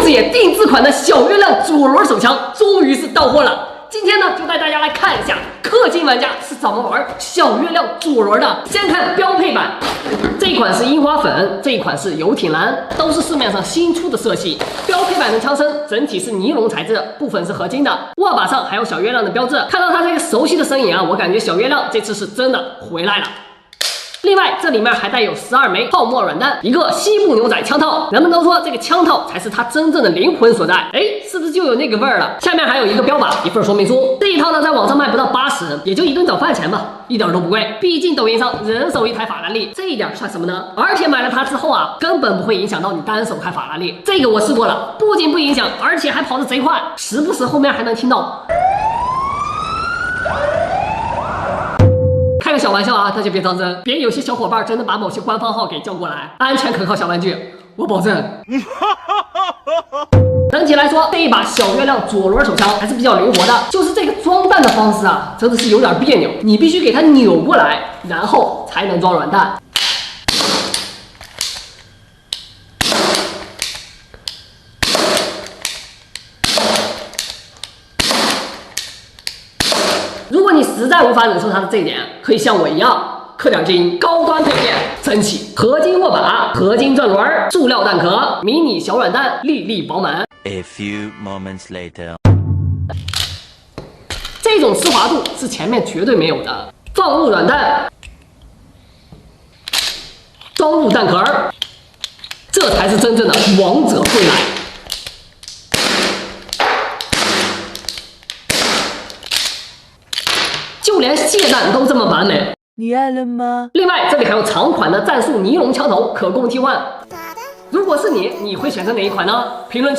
子野定制款的小月亮左轮手枪终于是到货了。今天呢，就带大家来看一下氪金玩家是怎么玩小月亮左轮的。先看标配版，这一款是樱花粉，这一款是游艇蓝，都是市面上新出的色系。标配版的枪身整体是尼龙材质，部分是合金的，握把上还有小月亮的标志。看到它这个熟悉的身影啊，我感觉小月亮这次是真的回来了。另外，这里面还带有12枚泡沫软弹，一个西部牛仔枪套。人们都说这个枪套才是它真正的灵魂所在，哎，是不是就有那个味儿了？下面还有一个标靶，一份说明书。这一套呢，在网上卖不到80，也就一顿早饭钱吧，一点都不贵。毕竟抖音上人手一台法拉利，这一点算什么呢？而且买了它之后啊，根本不会影响到你单手开法拉利。这个我试过了，不仅不影响，而且还跑得贼快，时不时后面还能听到。开个小玩笑啊，大家别当真，别有些小伙伴真的把某些官方号给叫过来，安全可靠小玩具，我保证。整体来说，这一把小月亮左轮手枪还是比较灵活的，就是这个装弹的方式啊，真的是有点别扭，你必须给它扭过来，然后才能装软弹。如果你实在无法忍受它的这一点，可以像我一样氪点金，高端配件，真气合金握把、合金转轮、塑料弹壳、迷你小软弹，粒粒饱满。A few moments later， 这种丝滑度是前面绝对没有的。放入软弹，装入弹壳，这才是真正的王者归来。就连卸弹都这么完美，你爱了吗？另外，这里还有长款的战术尼龙枪头可供替换。如果是你，你会选择哪一款呢？评论区